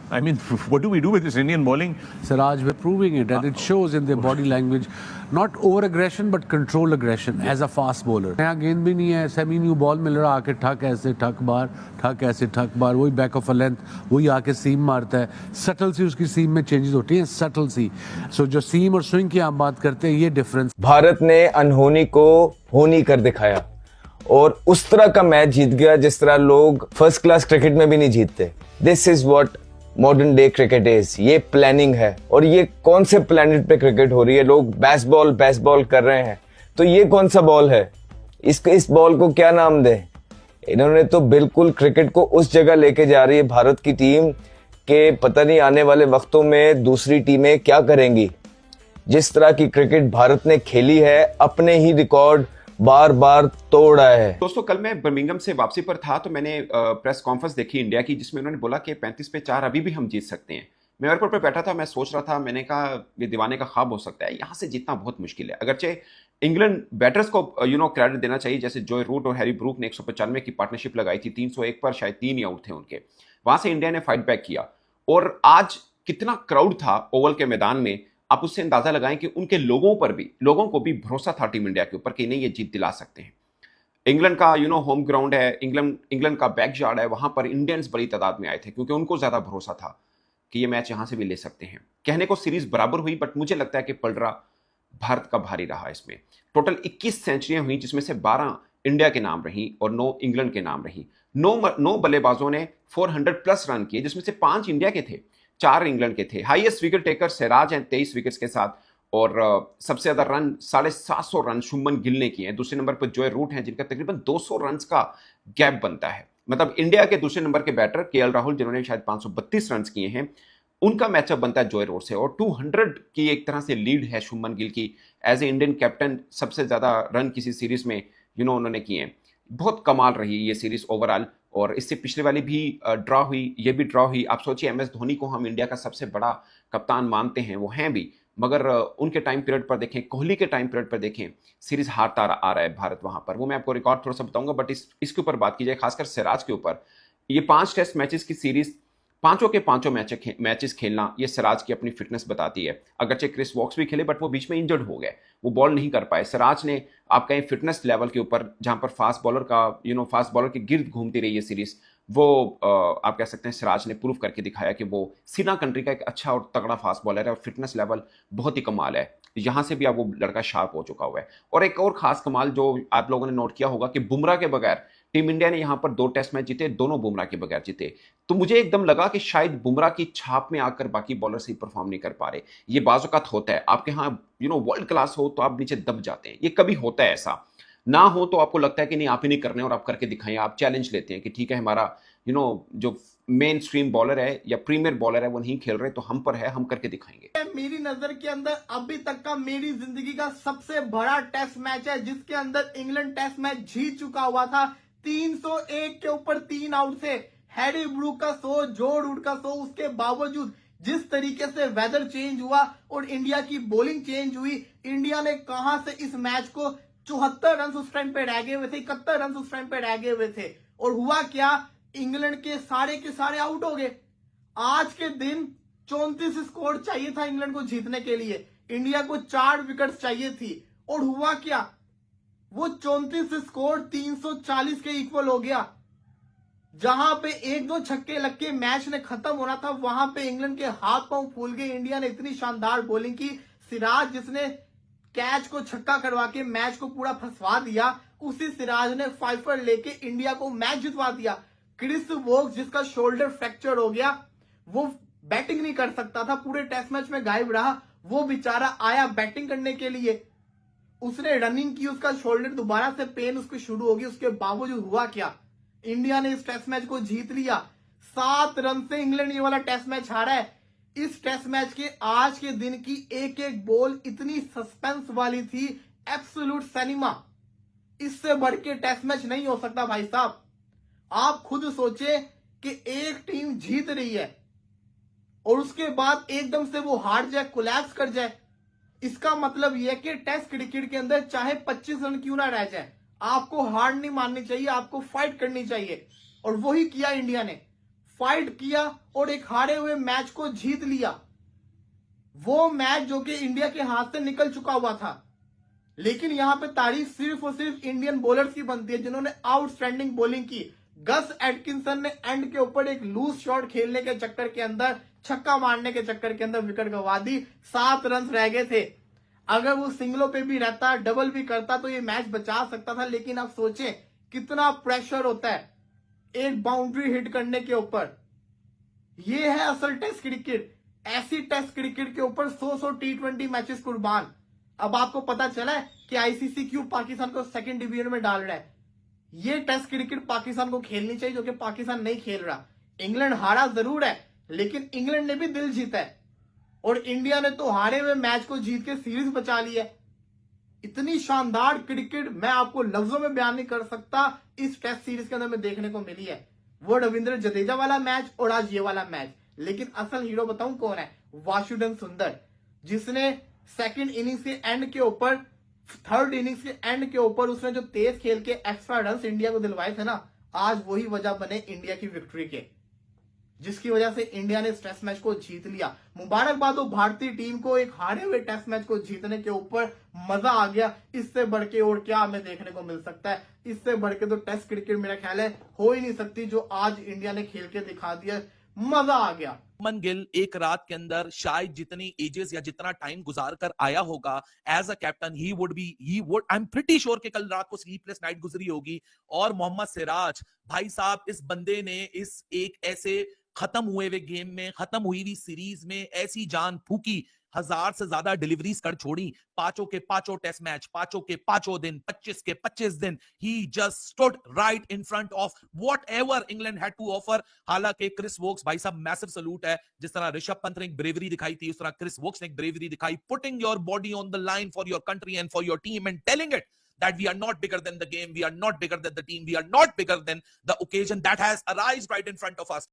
I mean, what do we do with this Indian bowling? Siraj, we're proving it, and it shows in their body language. Not over aggression, but control aggression as a fast bowler. नया गेंद भी नहीं है, semi new ball मिल रहा, आके ठक ऐसे ठक बार, ठक ऐसे ठक बार, वही बैक ऑफ अ लेंथ, वही आके सीम मारता है. सटल सी उसकी सीम में चेंजेस होती हैं, सटल सी. सो जो सीम और स्विंग की आप बात करते हैं, ये डिफरेंस. भारत ने अनहोनी को होनी कर दिखाया और उस तरह का मैच जीत गया जिस तरह लोग फर्स्ट क्लास क्रिकेट में भी नहीं जीतते. This is what modern day cricket is. ये प्लानिंग है. और ये कौन से प्लेनेट पे क्रिकेट हो रही है? लोग बेसबॉल कर रहे हैं, तो ये कौन सा बॉल है? इस बॉल को क्या नाम दें? इन्होंने तो बिल्कुल क्रिकेट को उस जगह लेके जा रही है भारत की टीम के पता नहीं आने वाले वक्तों में दूसरी टीमें क्या करेंगी. जिस तरह की क्रिकेट भारत ने खेली है, अपने ही रिकॉर्ड बार बार तोड़ा है. दोस्तों, कल मैं बर्मिंघम से वापसी पर था तो मैंने प्रेस कॉन्फ्रेंस देखी इंडिया की, जिसमें उन्होंने बोला कि 35 पे 4 अभी भी हम जीत सकते हैं. मैं एयरपोर्ट पर बैठा था, मैं सोच रहा था, मैंने कहा ये दीवाने का ख्वाब हो सकता है, यहाँ से जीतना बहुत मुश्किल है. अगरचे इंग्लैंड बैटर्स को क्रेडिट देना चाहिए, जैसे जॉय रूट और हैरी ब्रूक ने 195 की पार्टनरशिप लगाई थी, 301 पर शायद 3 ही आउट थे उनके. वहां से इंडिया ने फाइट बैक किया और आज कितना क्राउड था ओवल के मैदान में, आप उससे अंदाजा लगाएं कि उनके लोगों को भी भरोसा था टीम इंडिया के ऊपर कि नहीं, ये जीत दिला सकते हैं. इंग्लैंड का होम ग्राउंड है, इंग्लैंड का बैकयार्ड है, वहां पर इंडियंस बड़ी तादाद में आए थे क्योंकि उनको ज्यादा भरोसा था कि ये मैच यहां से भी ले सकते हैं. कहने को सीरीज बराबर हुई, बट मुझे लगता है कि पलड़ा भारत का भारी रहा. इसमें टोटल 21 सेंचुरियां हुई, जिसमें से 12 इंडिया के नाम रही और 9 इंग्लैंड के नाम रही. 9 बल्लेबाजों ने 400 प्लस रन किए, जिसमें से 5 इंडिया के थे, 4 इंग्लैंड के थे. हाईएस्ट विकेट टेकर सिराज हैं 23 विकेट्स के साथ, और सबसे ज्यादा रन 750 रन शुभमन गिल ने किए हैं. दूसरे नंबर पर जॉय रूट हैं, जिनका तकरीबन 200 रन का गैप बनता है. मतलब इंडिया के दूसरे नंबर के बैटर केएल राहुल, जिन्होंने शायद 532 रन किए हैं, उनका मैचअप बनता है जॉय रूट से. और 200 की एक तरह से लीड है शुभमन गिल की. एज ए इंडियन कैप्टन सबसे ज्यादा रन किसी सीरीज में उन्होंने किए हैं. बहुत कमाल रही ये सीरीज ओवरऑल. और इससे पिछले वाली भी ड्रॉ हुई, ये भी ड्रॉ हुई. आप सोचिए, एमएस धोनी को हम इंडिया का सबसे बड़ा कप्तान मानते हैं, वो हैं भी, मगर उनके टाइम पीरियड पर देखें, कोहली के टाइम पीरियड पर देखें, सीरीज हारता आ रहा है भारत वहां पर. वो मैं आपको रिकॉर्ड थोड़ा सा बताऊंगा, बट इसके ऊपर बात की जाए, खासकर सिराज के ऊपर. ये 5 टेस्ट मैचेस की सीरीज, पांचों के पांचों मैचेस खेलना, ये सिराज की अपनी फिटनेस बताती है. अगरचे क्रिस वॉक्स भी खेले, बट वो बीच में इंजर्ड हो गए, वो बॉल नहीं कर पाए. सिराज ने आप कहें फिटनेस लेवल के ऊपर, जहां पर फास्ट बॉलर के गिर्द घूमती रही है सीरीज, वो आप कह सकते हैं सिराज ने प्रूव करके दिखाया कि वो सीना कंट्री का एक अच्छा और तगड़ा फास्ट बॉलर है और फिटनेस लेवल बहुत ही कमाल है. यहां से भी अब वो लड़का शार्प हो चुका हुआ है. और एक और खास कमाल जो आप लोगों ने नोट किया होगा कि बुमराह के बगैर टीम इंडिया ने यहां पर 2 टेस्ट मैच जीते, दोनों बुमराह के बगैर जीते. तो मुझे एकदम लगा कि शायद बुमराह की छाप में आकर बाकी बॉलर से परफॉर्म नहीं कर पा रहे. ये बाज़-औक़ात होता है, आपके यहाँ वर्ल्ड क्लास हो तो आप नीचे दब जाते हैं, ये कभी होता है. ऐसा ना हो तो आपको लगता है कि नहीं, आप ही नहीं करने और आप करके दिखाएं, आप चैलेंज लेते हैं कि ठीक है, हमारा जो मेन स्ट्रीम बॉलर है या प्रीमियर बॉलर है वो नहीं खेल रहे, तो हम पर है, हम करके दिखाएंगे. मेरी नजर के अंदर अभी तक का मेरी जिंदगी का सबसे बड़ा टेस्ट मैच है, जिसके अंदर इंग्लैंड टेस्ट मैच जीत चुका हुआ था 301 के ऊपर 3 आउट से. हैरी ब्रूक का 100, जॉय रूट का 100. उसके बावजूद जिस तरीके से वेदर चेंज हुआ और इंडिया की बॉलिंग चेंज हुई, इंडिया ने कहां से इस मैच को 74 रन उस टाइम पे रह गए हुए थे, 71 रन उस टाइम पे रह गए हुए थे, और हुआ क्या, इंग्लैंड के सारे आउट हो गए. आज के दिन 34 स्कोर चाहिए था इंग्लैंड को जीतने के लिए, इंडिया को 4 विकेट चाहिए थी, और हुआ क्या, वो 34 स्कोर 340 के इक्वल हो गया. जहां पे 1-2 छक्के लग के मैच ने खत्म होना था, वहां पे इंग्लैंड के हाथ पांव फूल गए. इंडिया ने इतनी शानदार बॉलिंग की. सिराज, जिसने कैच को छक्का करवा के मैच को पूरा फंसवा दिया, उसी सिराज ने 5 लेके इंडिया को मैच जितवा दिया. क्रिस वोक्स, जिसका शोल्डर फ्रैक्चर हो गया, वो बैटिंग नहीं कर सकता था, पूरे टेस्ट मैच में गायब रहा. वो बेचारा आया बैटिंग करने के लिए, उसने रनिंग की, उसका शोल्डर दोबारा से पेन उसको शुरू हो गई. उसके बावजूद हुआ क्या, इंडिया ने इस टेस्ट मैच को जीत लिया. 7 रन से इंग्लैंड ये वाला टेस्ट मैच हारा है. इस टेस्ट मैच के आज के दिन की एक एक बॉल इतनी सस्पेंस वाली थी, एब्सोल्यूट सिनेमा. इससे बढ़ के टेस्ट मैच नहीं हो सकता भाई साहब. आप खुद सोचे कि एक टीम जीत रही है और उसके बाद एकदम से वो हार जाए, कोलैप्स कर जाए. इसका मतलब यह कि टेस्ट क्रिकेट के अंदर चाहे 25 रन क्यों ना रह जाए, आपको हार नहीं माननी चाहिए, आपको फाइट करनी चाहिए. और वही किया इंडिया ने. फाइट किया और एक हारे हुए मैच को जीत लिया। वो मैच जो कि इंडिया के हाथ से निकल चुका हुआ था। लेकिन यहां पे तारीफ सिर्फ और सिर्फ इंडियन बॉलर्स की बनती है जिन्होंने आउटस्टैंडिंग बॉलिंग की। गस एटकिंसन ने एंड के ऊपर एक लूज शॉट खेलने के चक्कर के अंदर, छक्का मारने के चक्कर के अंदर विकेट गंवा दी। 7 रन रह गए थे। अगर वो सिंगलों पे भी रहता, डबल भी करता तो ये मैच बचा सकता था। लेकिन आप सोचें कितना प्रेशर होता है एक बाउंड्री हिट करने के ऊपर। ये है असल टेस्ट क्रिकेट। ऐसी टेस्ट क्रिकेट के ऊपर 100 T20 मैचेस कुर्बान। अब आपको पता चला है कि आईसीसी क्यों पाकिस्तान को सेकंड डिवीजन में डाल रहा है। ये टेस्ट क्रिकेट पाकिस्तान को खेलनी चाहिए जो कि पाकिस्तान नहीं खेल रहा। इंग्लैंड हारा जरूर है लेकिन इंग्लैंड ने भी दिल जीता है और इंडिया ने तो हारे हुए मैच को जीत के सीरीज बचा ली है। इतनी शानदार क्रिकेट मैं आपको लफ्जों में बयान नहीं कर सकता इस टेस्ट सीरीज के अंदर में देखने को मिली है। वो रविंद्र जडेजा वाला मैच और आज ये वाला मैच। लेकिन असल हीरो बताऊं कौन है? वाशुदेव सुंदर, जिसने सेकंड इनिंग्स के एंड के ऊपर, थर्ड इनिंग्स के एंड के ऊपर उसने जो तेज खेल के एक्स्ट्रा रन इंडिया को दिलवाए थे ना, आज वही वजह बने इंडिया की विक्ट्री के, जिसकी वजह से इंडिया ने इस टेस्ट मैच को जीत लिया। मुबारकबाद हो भारतीय टीम को एक हारे हुए टेस्ट मैच को जीतने के ऊपर। मजा आ गया। इससे बढ़ के और क्या हमें देखने को मिल सकता है? इससे बढ़ के तो टेस्ट क्रिकेट मेरा ख्याल है हो ही नहीं सकती जो आज इंडिया ने खेल के दिखा दिया। मजा आ गया। मन गिल एक रात के अंदर शायद जितनी एजेस या जितना टाइम गुजार कर आया होगा as a captain, he would I am pretty sure कि कल रात को स्लीपलेस नाइट गुजरी होगी। और मोहम्मद सिराज भाई साहब, इस बंदे ने इस एक ऐसे खत्म हुए हुए गेम में, खत्म हुई हुई सीरीज में ऐसी जान फूकी, 1000 से ज्यादा डिलीवरीज कर छोड़ी। पांचों के पांचों टेस्ट मैच, पांचों के पांचों दिन, 25 के 25 दिन, ही just stood right in front of whatever England had to offer. हालांकि क्रिस वोक्स भाई साहब, मैसिव सलूट है। जिस तरह ऋषभ पंत ने एक ब्रेवरी दिखाई थी, उस तरह क्रिस वोक्स ने एक ब्रेवरी दिखाई, putting your body on the line for your country and for your team and telling it that we are not bigger than the game, we are not bigger than the team, we are not bigger than the occasion that has arisen right in front of us.